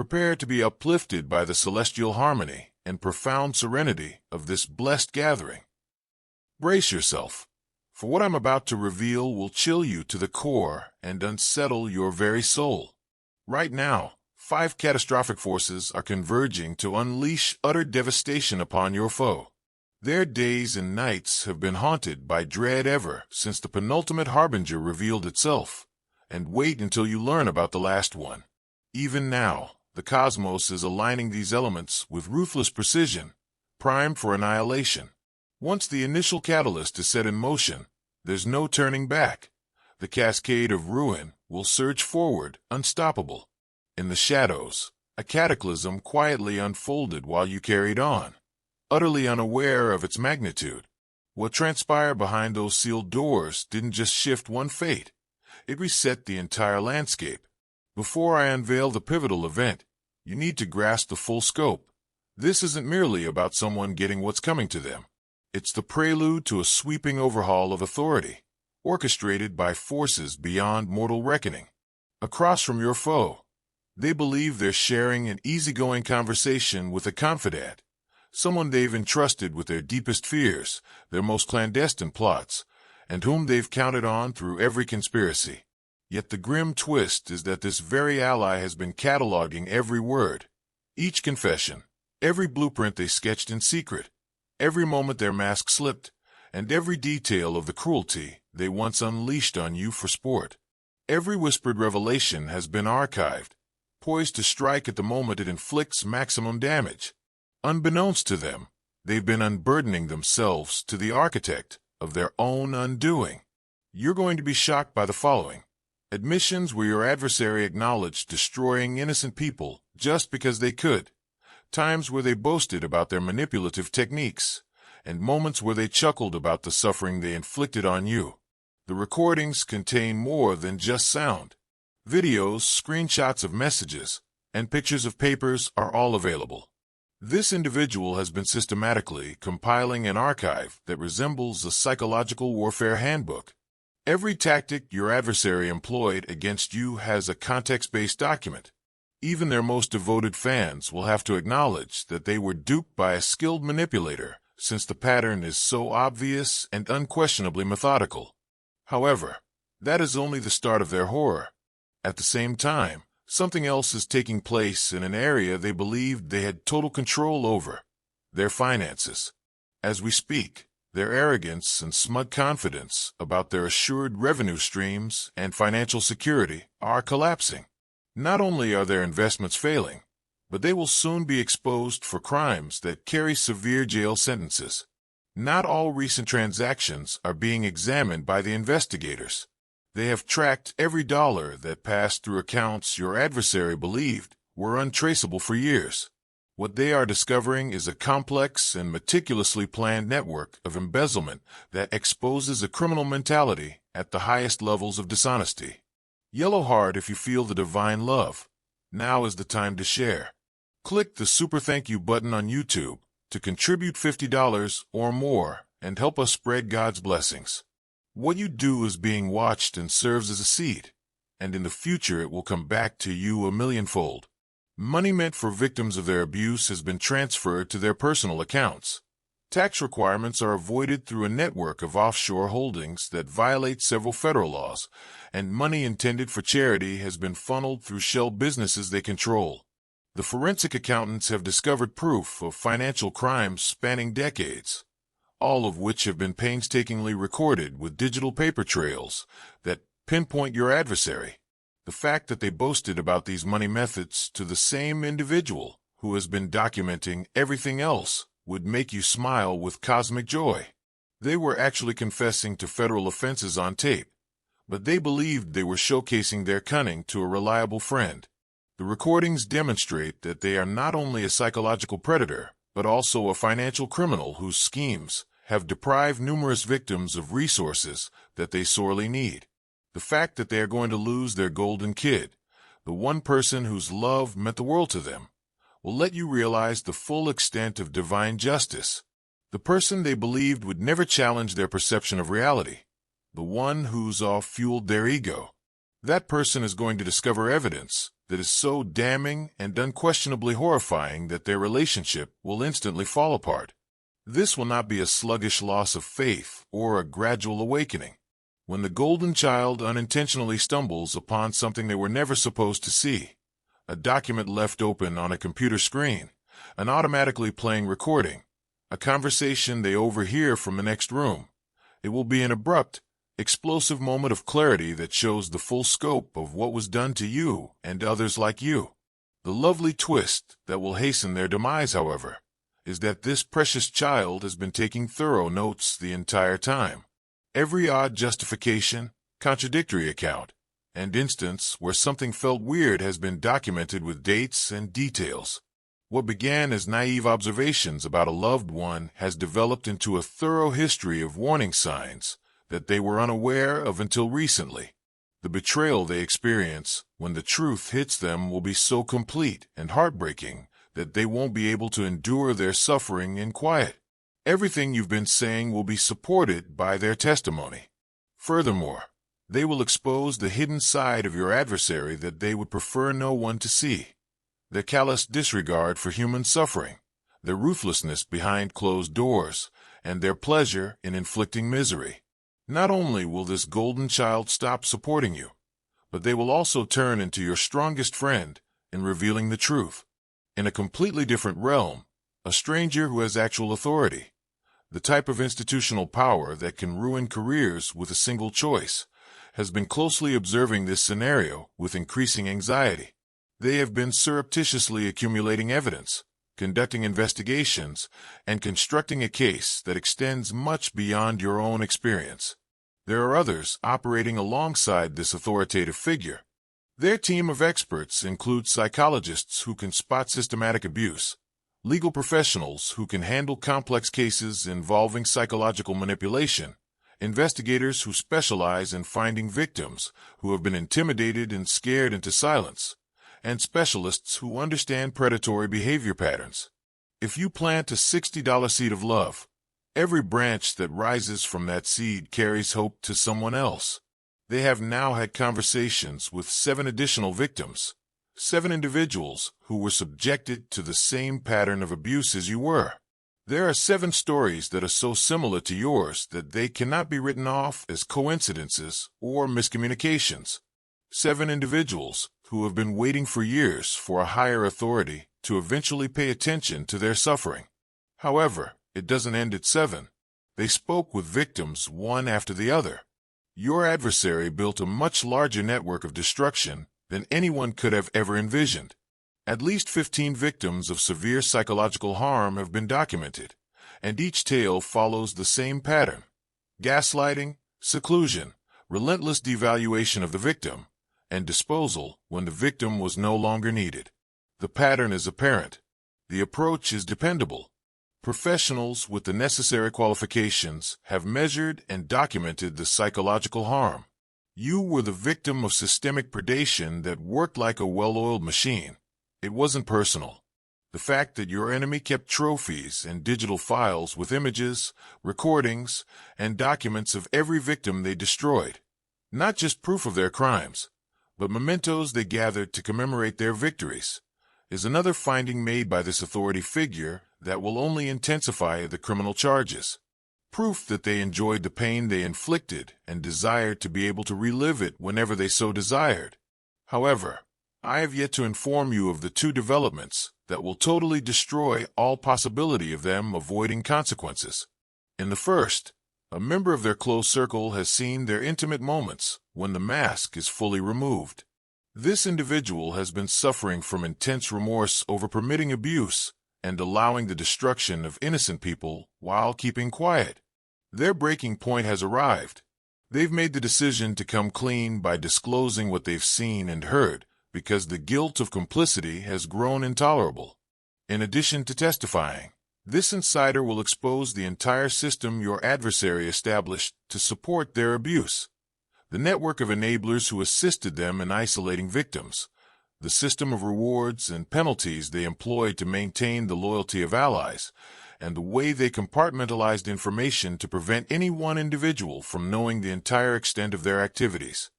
Prepare to be uplifted by the celestial harmony and profound serenity of this blessed gathering. Brace yourself, for what I'm about to reveal will chill you to the core and unsettle your very soul. Right now, 5 catastrophic forces are converging to unleash utter devastation upon your foe. Their days and nights have been haunted by dread ever since the penultimate harbinger revealed itself. And wait until you learn about the last one. Even now, the cosmos is aligning these elements with ruthless precision, primed for annihilation. Once the initial catalyst is set in motion, there's no turning back. The cascade of ruin will surge forward, unstoppable. In the shadows, a cataclysm quietly unfolded while you carried on, utterly unaware of its magnitude. What transpired behind those sealed doors didn't just shift one fate, it reset the entire landscape. Before I unveil the pivotal event, you need to grasp the full scope. This isn't merely about someone getting what's coming to them. It's the prelude to a sweeping overhaul of authority, orchestrated by forces beyond mortal reckoning. Across from your foe, they believe they're sharing an easygoing conversation with a confidant, someone they've entrusted with their deepest fears, their most clandestine plots, and whom they've counted on through every conspiracy. Yet the grim twist is that this very ally has been cataloging every word, each confession, every blueprint they sketched in secret, every moment their mask slipped, and every detail of the cruelty they once unleashed on you for sport. Every whispered revelation has been archived, poised to strike at the moment it inflicts maximum damage. Unbeknownst to them, they've been unburdening themselves to the architect of their own undoing. You're going to be shocked by the following. Admissions where your adversary acknowledged destroying innocent people just because they could. Times where they boasted about their manipulative techniques, and moments where they chuckled about the suffering they inflicted on you. The recordings contain more than just sound. Videos, screenshots of messages, and pictures of papers are all available. This individual has been systematically compiling an archive that resembles a psychological warfare handbook. Every tactic your adversary employed against you has a context-based document. Even their most devoted fans will have to acknowledge that they were duped by a skilled manipulator, since the pattern is so obvious and unquestionably methodical. However, that is only the start of their horror. At the same time, something else is taking place in an area they believed they had total control over: their finances. As we speak, their arrogance and smug confidence about their assured revenue streams and financial security are collapsing. Not only are their investments failing, but they will soon be exposed for crimes that carry severe jail sentences. Not all recent transactions are being examined by the investigators. They have tracked every dollar that passed through accounts your adversary believed were untraceable for years. What they are discovering is a complex and meticulously planned network of embezzlement that exposes a criminal mentality at the highest levels of dishonesty. Yellow heart if you feel the divine love. Now is the time to share. Click the super thank you button on YouTube to contribute $50 or more and help us spread God's blessings. What you do is being watched and serves as a seed, and in the future it will come back to you a millionfold. Money meant for victims of their abuse has been transferred to their personal accounts. Tax requirements are avoided through a network of offshore holdings that violate several federal laws, and money intended for charity has been funneled through shell businesses they control. The forensic accountants have discovered proof of financial crimes spanning decades, all of which have been painstakingly recorded with digital paper trails that pinpoint your adversary. The fact that they boasted about these money methods to the same individual who has been documenting everything else would make you smile with cosmic joy. They were actually confessing to federal offenses on tape, but they believed they were showcasing their cunning to a reliable friend. The recordings demonstrate that they are not only a psychological predator, but also a financial criminal whose schemes have deprived numerous victims of resources that they sorely need. The fact that they are going to lose their golden kid, the one person whose love meant the world to them, will let you realize the full extent of divine justice. The person they believed would never challenge their perception of reality, the one whose awe fueled their ego. That person is going to discover evidence that is so damning and unquestionably horrifying that their relationship will instantly fall apart. This will not be a sluggish loss of faith or a gradual awakening. When the golden child unintentionally stumbles upon something they were never supposed to see, a document left open on a computer screen, an automatically playing recording, a conversation they overhear from the next room, it will be an abrupt, explosive moment of clarity that shows the full scope of what was done to you and others like you. The lovely twist that will hasten their demise, however, is that this precious child has been taking thorough notes the entire time. Every odd justification, contradictory account, and instance where something felt weird has been documented with dates and details. What began as naive observations about a loved one has developed into a thorough history of warning signs that they were unaware of until recently. The betrayal they experience when the truth hits them will be so complete and heartbreaking that they won't be able to endure their suffering in quiet. Everything you've been saying will be supported by their testimony. Furthermore, they will expose the hidden side of your adversary that they would prefer no one to see. Their callous disregard for human suffering, their ruthlessness behind closed doors, and their pleasure in inflicting misery. Not only will this golden child stop supporting you, but they will also turn into your strongest friend in revealing the truth. In a completely different realm, a stranger who has actual authority, the type of institutional power that can ruin careers with a single choice, has been closely observing this scenario with increasing anxiety. They have been surreptitiously accumulating evidence, conducting investigations, and constructing a case that extends much beyond your own experience. There are others operating alongside this authoritative figure. Their team of experts includes psychologists who can spot systematic abuse, legal professionals who can handle complex cases involving psychological manipulation, investigators who specialize in finding victims who have been intimidated and scared into silence, and specialists who understand predatory behavior patterns. If you plant a $60 seed of love, every branch that rises from that seed carries hope to someone else. They have now had conversations with 7 additional victims, 7 individuals who were subjected to the same pattern of abuse as you were. There are 7 stories that are so similar to yours that they cannot be written off as coincidences or miscommunications. 7 individuals who have been waiting for years for a higher authority to eventually pay attention to their suffering. However, it doesn't end at 7. They spoke with victims one after the other. Your adversary built a much larger network of destruction than anyone could have ever envisioned. At least 15 victims of severe psychological harm have been documented, and each tale follows the same pattern: gaslighting, seclusion, relentless devaluation of the victim, and disposal when the victim was no longer needed. The pattern is apparent. The approach is dependable. Professionals with the necessary qualifications have measured and documented the psychological harm. You were the victim of systemic predation that worked like a well-oiled machine. It wasn't personal. The fact that your enemy kept trophies and digital files with images, recordings, and documents of every victim they destroyed, not just proof of their crimes, but mementos they gathered to commemorate their victories, is another finding made by this authority figure that will only intensify the criminal charges. Proof that they enjoyed the pain they inflicted and desired to be able to relive it whenever they so desired. However, I have yet to inform you of the 2 developments that will totally destroy all possibility of them avoiding consequences. In the first, a member of their close circle has seen their intimate moments when the mask is fully removed. This individual has been suffering from intense remorse over permitting abuse and allowing the destruction of innocent people while keeping quiet. Their breaking point has arrived. They've made the decision to come clean by disclosing what they've seen and heard because the guilt of complicity has grown intolerable. In addition to testifying, this insider will expose the entire system your adversary established to support their abuse. The network of enablers who assisted them in isolating victims, the system of rewards and penalties they employed to maintain the loyalty of allies, and the way they compartmentalized information to prevent any one individual from knowing the entire extent of their activities.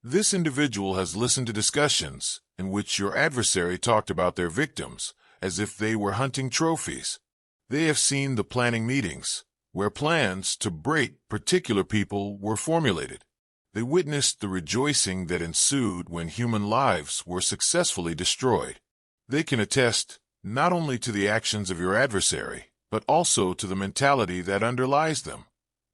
This individual has listened to discussions in which your adversary talked about their victims as if they were hunting trophies. They have seen the planning meetings where plans to break particular people were formulated. They witnessed the rejoicing that ensued when human lives were successfully destroyed. They can attest not only to the actions of your adversary, but also to the mentality that underlies them.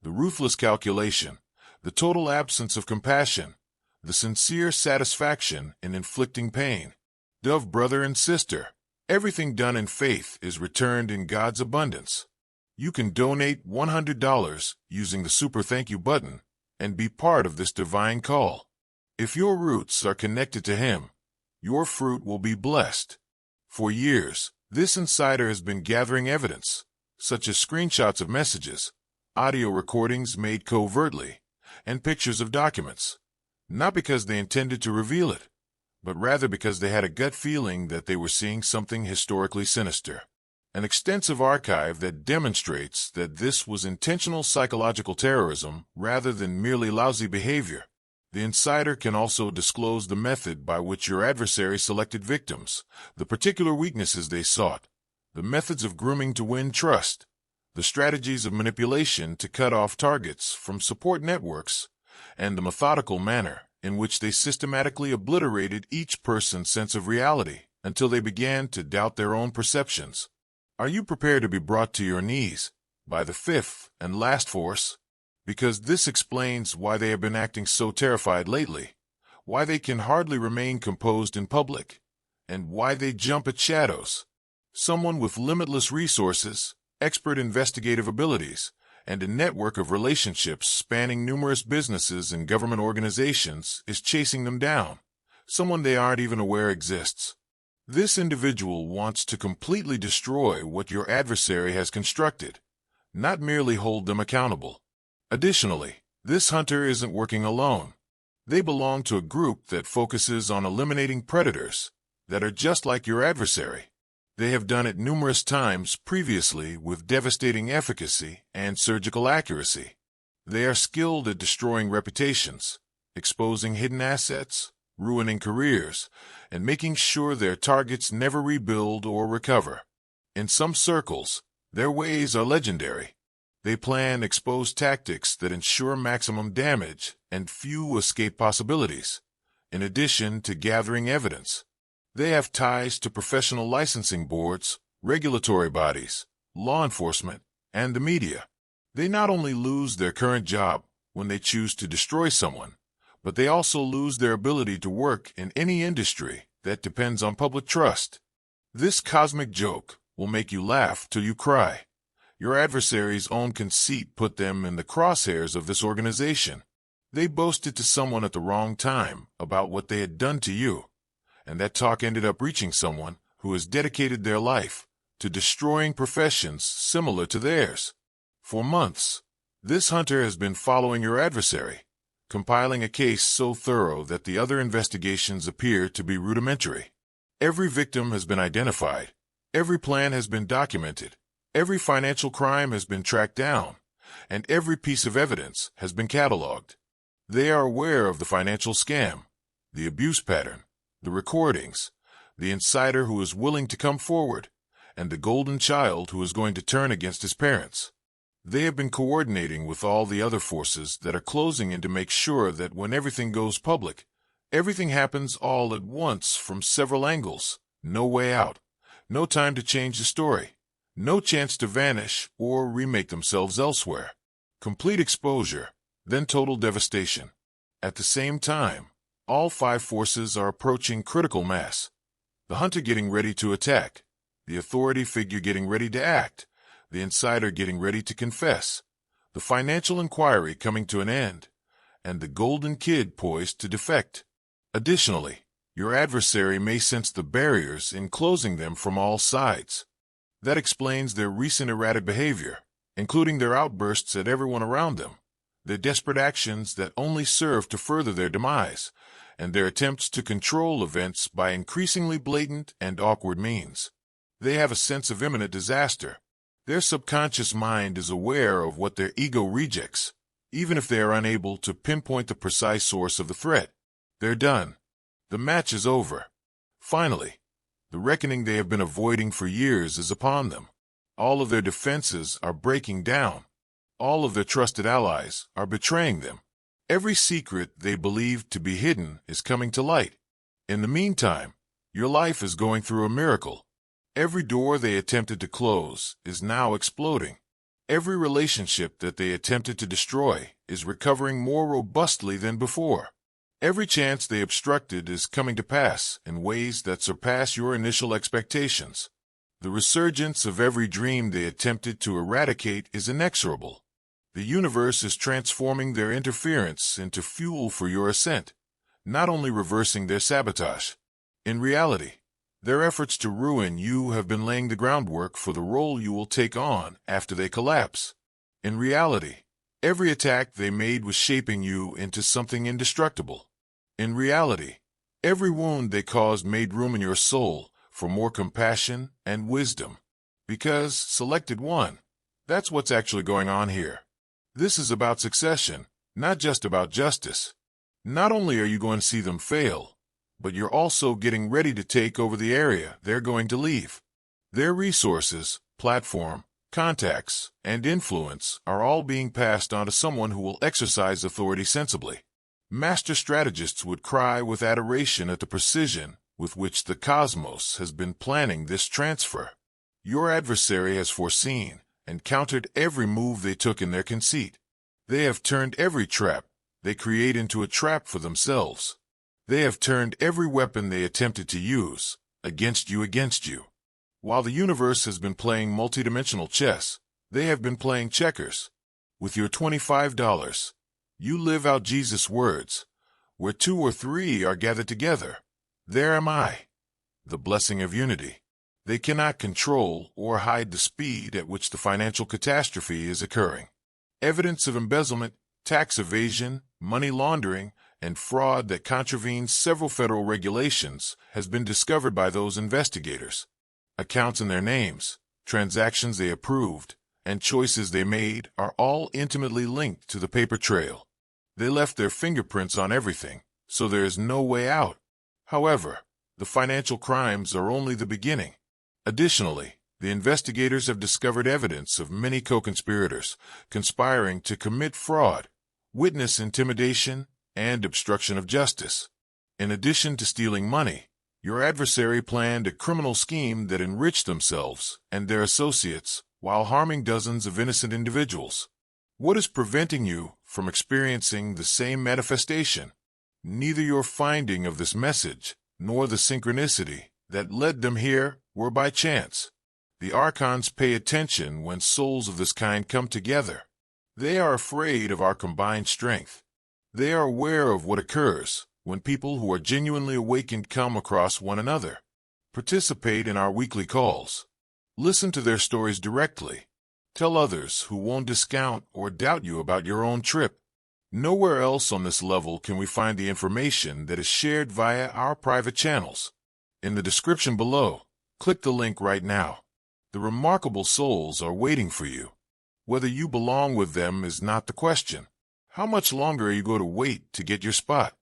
The ruthless calculation, the total absence of compassion, the sincere satisfaction in inflicting pain. Dove brother and sister, everything done in faith is returned in God's abundance. You can donate $100 using the Super Thank You button and be part of this divine call. If your roots are connected to Him, your fruit will be blessed. For years, this insider has been gathering evidence, such as screenshots of messages, audio recordings made covertly, and pictures of documents, not because they intended to reveal it, but rather because they had a gut feeling that they were seeing something historically sinister. An extensive archive that demonstrates that this was intentional psychological terrorism rather than merely lousy behavior. The insider can also disclose the method by which your adversary selected victims, the particular weaknesses they sought, the methods of grooming to win trust, the strategies of manipulation to cut off targets from support networks, and the methodical manner in which they systematically obliterated each person's sense of reality until they began to doubt their own perceptions. Are you prepared to be brought to your knees by the fifth and last force? Because this explains why they have been acting so terrified lately, why they can hardly remain composed in public, and why they jump at shadows. Someone with limitless resources, expert investigative abilities, and a network of relationships spanning numerous businesses and government organizations is chasing them down, someone they aren't even aware exists. This individual wants to completely destroy what your adversary has constructed, not merely hold them accountable. Additionally, this hunter isn't working alone. They belong to a group that focuses on eliminating predators that are just like your adversary. They have done it numerous times previously with devastating efficacy and surgical accuracy. They are skilled at destroying reputations, exposing hidden assets, ruining careers, and making sure their targets never rebuild or recover. In some circles, their ways are legendary. They plan exposed tactics that ensure maximum damage and few escape possibilities, in addition to gathering evidence. They have ties to professional licensing boards, regulatory bodies, law enforcement, and the media. They not only lose their current job when they choose to destroy someone, but they also lose their ability to work in any industry that depends on public trust. This cosmic joke will make you laugh till you cry. Your adversary's own conceit put them in the crosshairs of this organization. They boasted to someone at the wrong time about what they had done to you, and that talk ended up reaching someone who has dedicated their life to destroying professions similar to theirs. For months, this hunter has been following your adversary, compiling a case so thorough that the other investigations appear to be rudimentary. Every victim has been identified, every plan has been documented, every financial crime has been tracked down, and every piece of evidence has been cataloged. They are aware of the financial scam, the abuse pattern, the recordings, the insider who is willing to come forward, and the golden child who is going to turn against his parents. They have been coordinating with all the other forces that are closing in to make sure that when everything goes public, everything happens all at once from several angles. No way out, no time to change the story, no chance to vanish or remake themselves elsewhere. Complete exposure, then total devastation. At the same time, all five forces are approaching critical mass. The hunter getting ready to attack, the authority figure getting ready to act, the insider getting ready to confess, the financial inquiry coming to an end, and the golden kid poised to defect. Additionally, your adversary may sense the barriers in closing them from all sides. That explains their recent erratic behavior, including their outbursts at everyone around them, their desperate actions that only serve to further their demise, and their attempts to control events by increasingly blatant and awkward means. They have a sense of imminent disaster. Their subconscious mind is aware of what their ego rejects, even if they are unable to pinpoint the precise source of the threat. They're done. The match is over. Finally, the reckoning they have been avoiding for years is upon them. All of their defenses are breaking down. All of their trusted allies are betraying them. Every secret they believed to be hidden is coming to light. In the meantime, your life is going through a miracle. Every door they attempted to close is now exploding. Every relationship that they attempted to destroy is recovering more robustly than before. Every chance they obstructed is coming to pass in ways that surpass your initial expectations. The resurgence of every dream they attempted to eradicate is inexorable. The universe is transforming their interference into fuel for your ascent, not only reversing their sabotage. In reality, their efforts to ruin you have been laying the groundwork for the role you will take on after they collapse. In reality, every attack they made was shaping you into something indestructible. In reality, every wound they caused made room in your soul for more compassion and wisdom. Because, selected one, that's what's actually going on here. This is about succession, not just about justice. Not only are you going to see them fail, but you're also getting ready to take over the area they're going to leave. Their resources, platform, contacts, and influence are all being passed on to someone who will exercise authority sensibly. Master strategists would cry with adoration at the precision with which the cosmos has been planning this transfer. Your adversary has foreseen and countered every move they took in their conceit. They have turned every trap they create into a trap for themselves. They have turned every weapon they attempted to use against you. While the universe has been playing multidimensional chess, they have been playing checkers. With your $25, you live out Jesus' words, where 2 or 3 are gathered together, there am I. The blessing of unity. They cannot control or hide the speed at which the financial catastrophe is occurring. Evidence of embezzlement, tax evasion, money laundering, and fraud that contravenes several federal regulations has been discovered by those investigators. Accounts in their names, transactions they approved, and choices they made are all intimately linked to the paper trail. They left their fingerprints on everything, so there is no way out. However, the financial crimes are only the beginning. Additionally, the investigators have discovered evidence of many co-conspirators conspiring to commit fraud, witness intimidation, and obstruction of justice. In addition to stealing money, your adversary planned a criminal scheme that enriched themselves and their associates while harming dozens of innocent individuals. What is preventing you from experiencing the same manifestation? Neither your finding of this message nor the synchronicity that led them here were by chance. The archons pay attention when souls of this kind come together. They are afraid of our combined strength. They are aware of what occurs when people who are genuinely awakened come across one another. Participate in our weekly calls. Listen to their stories directly. Tell others who won't discount or doubt you about your own trip. Nowhere else on this level can we find the information that is shared via our private channels. In the description below, click the link right now. The remarkable souls are waiting for you. Whether you belong with them is not the question. How much longer are you going to wait to get your spot?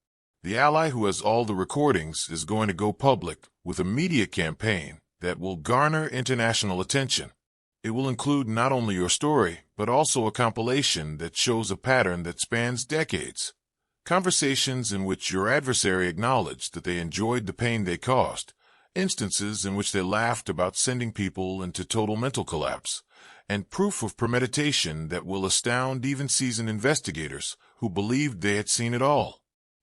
The ally who has all the recordings is going to go public with a media campaign that will garner international attention. It will include not only your story, but also a compilation that shows a pattern that spans decades. Conversations in which your adversary acknowledged that they enjoyed the pain they caused, instances in which they laughed about sending people into total mental collapse, and proof of premeditation that will astound even seasoned investigators who believed they had seen it all.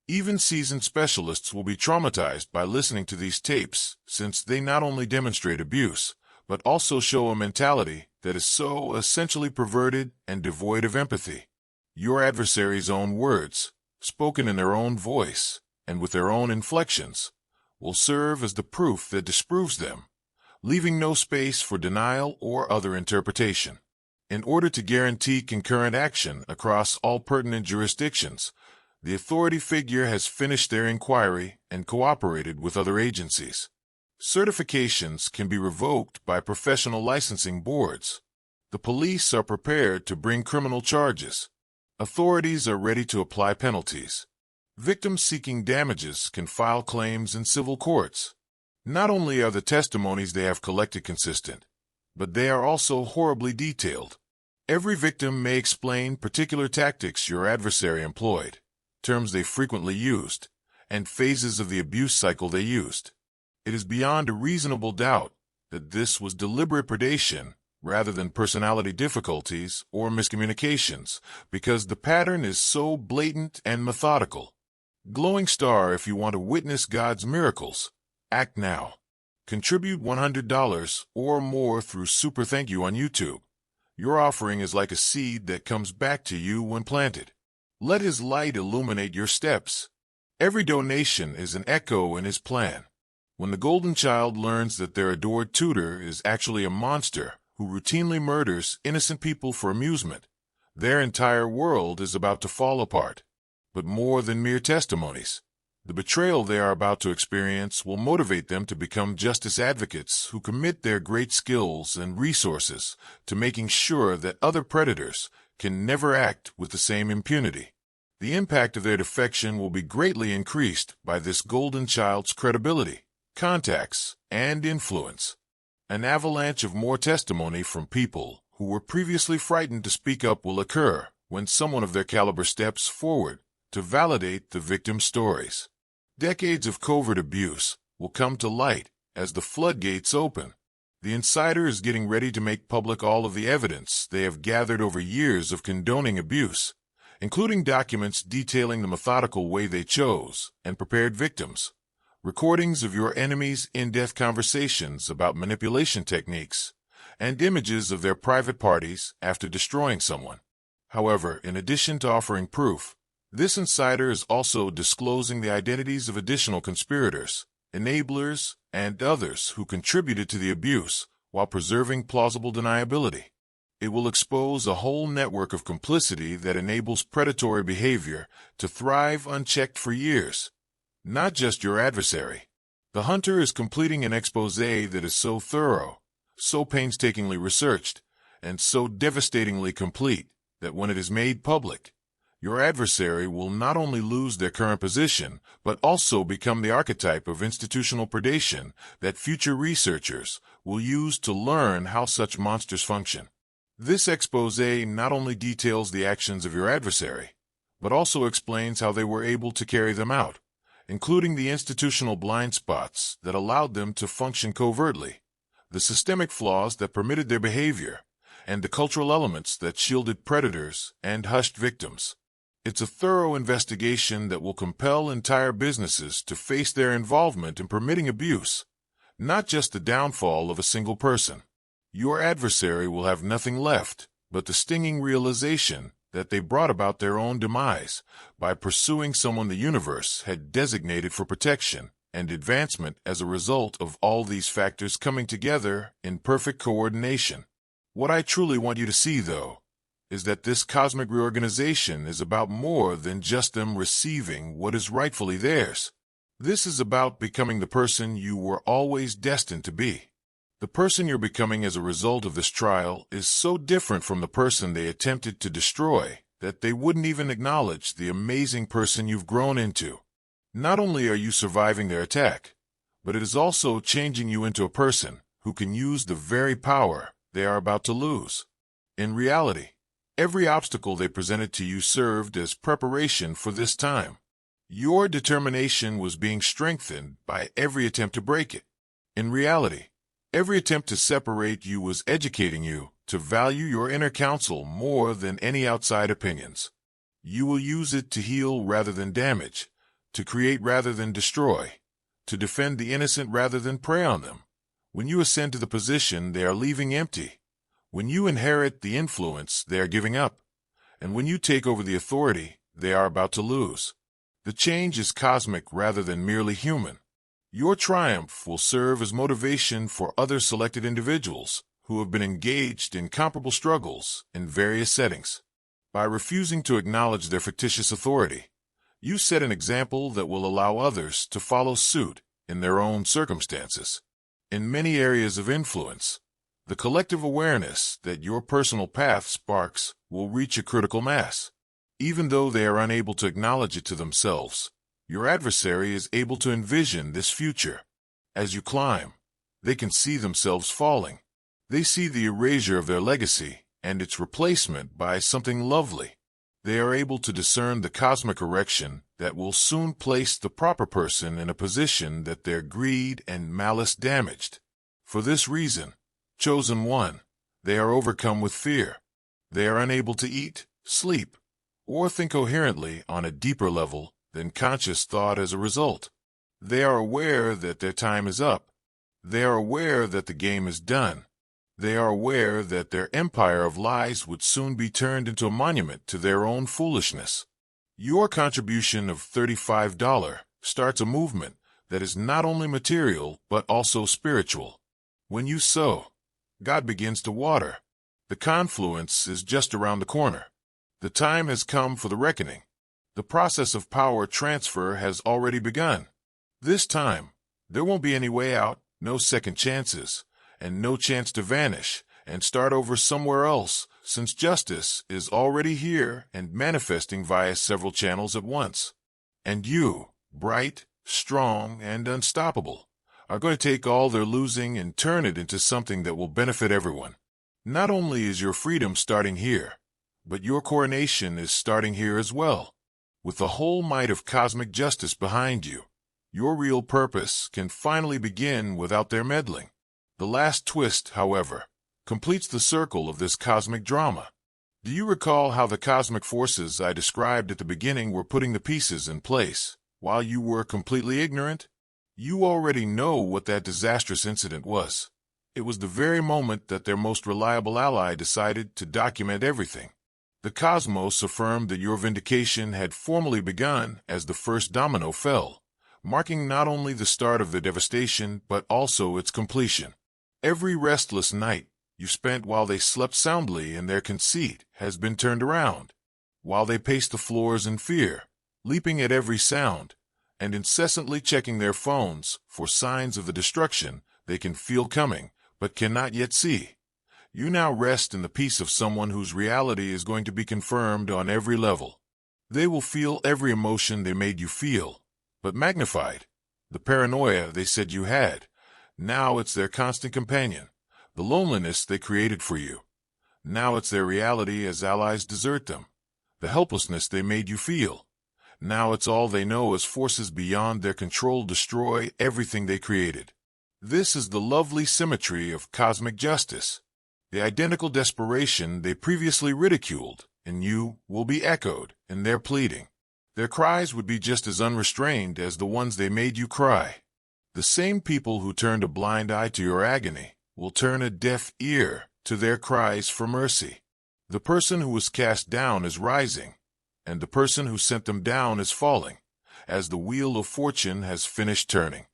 Even seasoned specialists will be traumatized by listening to these tapes, since they not only demonstrate abuse, but also show a mentality that is so essentially perverted and devoid of empathy. Your adversary's own words, spoken in their own voice and with their own inflections, will serve as the proof that disproves them, leaving no space for denial or other interpretation. In order to guarantee concurrent action across all pertinent jurisdictions, the authority figure has finished their inquiry and cooperated with other agencies. Certifications can be revoked by professional licensing boards. The police are prepared to bring criminal charges. Authorities are ready to apply penalties. Victims seeking damages can file claims in civil courts. Not only are the testimonies they have collected consistent, but they are also horribly detailed. Every victim may explain particular tactics your adversary employed, terms they frequently used, and phases of the abuse cycle they used. It is beyond a reasonable doubt that this was deliberate predation rather than personality difficulties or miscommunications, because the pattern is so blatant and methodical. Glowing star, if you want to witness God's miracles, act now. Contribute $100 or more through Super Thank You on YouTube. Your offering is like a seed that comes back to you when planted. Let His light illuminate your steps. Every donation is an echo in His plan. When the golden child learns that their adored tutor is actually a monster who routinely murders innocent people for amusement, their entire world is about to fall apart. But more than mere testimonies, the betrayal they are about to experience will motivate them to become justice advocates who commit their great skills and resources to making sure that other predators can never act with the same impunity. The impact of their defection will be greatly increased by this golden child's credibility, contacts, and influence. An avalanche of more testimony from people who were previously frightened to speak up will occur when someone of their caliber steps forward to validate the victim's stories. Decades of covert abuse will come to light as the floodgates open. The insider is getting ready to make public all of the evidence they have gathered over years of condoning abuse, including documents detailing the methodical way they chose and prepared victims, recordings of your enemies' in-depth conversations about manipulation techniques, and images of their private parties after destroying someone. However, in addition to offering proof, this insider is also disclosing the identities of additional conspirators, enablers, and others who contributed to the abuse while preserving plausible deniability. It will expose a whole network of complicity that enables predatory behavior to thrive unchecked for years. Not just your adversary. The hunter is completing an expose that is so thorough, so painstakingly researched, and so devastatingly complete that when it is made public, your adversary will not only lose their current position, but also become the archetype of institutional predation that future researchers will use to learn how such monsters function. This expose not only details the actions of your adversary, but also explains how they were able to carry them out, including the institutional blind spots that allowed them to function covertly, the systemic flaws that permitted their behavior, and the cultural elements that shielded predators and hushed victims. It's a thorough investigation that will compel entire businesses to face their involvement in permitting abuse, not just the downfall of a single person. Your adversary will have nothing left but the stinging realization that they brought about their own demise by pursuing someone the universe had designated for protection and advancement as a result of all these factors coming together in perfect coordination. What I truly want you to see, though, is that this cosmic reorganization is about more than just them receiving what is rightfully theirs. This is about becoming the person you were always destined to be. The person you're becoming as a result of this trial is so different from the person they attempted to destroy that they wouldn't even acknowledge the amazing person you've grown into. Not only are you surviving their attack, but it is also changing you into a person who can use the very power they are about to lose. In reality, every obstacle they presented to you served as preparation for this time. Your determination was being strengthened by every attempt to break it. In reality, every attempt to separate you was educating you to value your inner counsel more than any outside opinions. You will use it to heal rather than damage, to create rather than destroy, to defend the innocent rather than prey on them. When you ascend to the position, they are leaving empty. When you inherit the influence, they are giving up. And when you take over the authority, they are about to lose. The change is cosmic rather than merely human. Your triumph will serve as motivation for other selected individuals who have been engaged in comparable struggles in various settings. By refusing to acknowledge their fictitious authority, you set an example that will allow others to follow suit in their own circumstances. In many areas of influence, the collective awareness that your personal path sparks will reach a critical mass. Even though they are unable to acknowledge it to themselves, your adversary is able to envision this future. As you climb, they can see themselves falling. They see the erasure of their legacy and its replacement by something lovely. They are able to discern the cosmic erection that will soon place the proper person in a position that their greed and malice damaged. For this reason, chosen one, they are overcome with fear. They are unable to eat, sleep, or think coherently on a deeper level than conscious thought as a result. They are aware that their time is up. They are aware that the game is done. They are aware that their empire of lies would soon be turned into a monument to their own foolishness. Your contribution of $35 starts a movement that is not only material but also spiritual. When you sow, God begins to water. The confluence is just around the corner. The time has come for the reckoning. The process of power transfer has already begun. This time, there won't be any way out, no second chances, and no chance to vanish and start over somewhere else, since justice is already here and manifesting via several channels at once. And you, bright, strong, and unstoppable, are going to take all they're losing and turn it into something that will benefit everyone. Not only is your freedom starting here, but your coronation is starting here as well. With the whole might of cosmic justice behind you, your real purpose can finally begin without their meddling. The last twist, however, completes the circle of this cosmic drama. Do you recall how the cosmic forces I described at the beginning were putting the pieces in place, while you were completely ignorant? You already know what that disastrous incident was. It was the very moment that their most reliable ally decided to document everything. The cosmos affirmed that your vindication had formally begun as the first domino fell, marking not only the start of the devastation but also its completion. Every restless night you spent while they slept soundly in their conceit has been turned around, while they paced the floors in fear, leaping at every sound, and incessantly checking their phones for signs of the destruction they can feel coming but cannot yet see. You now rest in the peace of someone whose reality is going to be confirmed on every level. They will feel every emotion they made you feel, but magnified. The paranoia they said you had, now it's their constant companion. The loneliness they created for you, now it's their reality as allies desert them. The helplessness they made you feel, now it's all they know as forces beyond their control destroy everything they created. This is the lovely symmetry of cosmic justice. The identical desperation they previously ridiculed in you will be echoed in their pleading. Their cries would be just as unrestrained as the ones they made you cry. The same people who turned a blind eye to your agony will turn a deaf ear to their cries for mercy. The person who was cast down is rising, and the person who sent them down is falling, as the wheel of fortune has finished turning.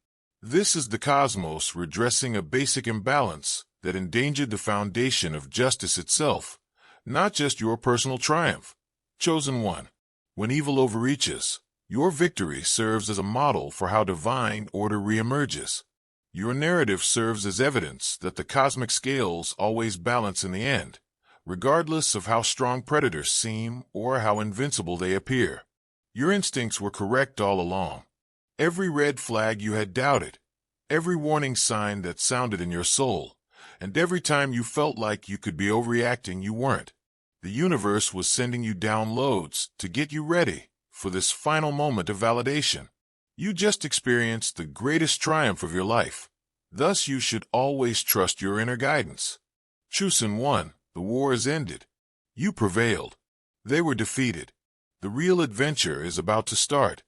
This is the cosmos redressing a basic imbalance that endangered the foundation of justice itself, not just your personal triumph. Chosen one, when evil overreaches, your victory serves as a model for how divine order reemerges. Your narrative serves as evidence that the cosmic scales always balance in the end, regardless of how strong predators seem or how invincible they appear. Your instincts were correct all along. Every red flag you had doubted, every warning sign that sounded in your soul, and every time you felt like you could be overreacting, you weren't. The universe was sending you downloads to get you ready for this final moment of validation. You just experienced the greatest triumph of your life. Thus you should always trust your inner guidance. Chosen one, the war is ended. You prevailed. They were defeated. The real adventure is about to start.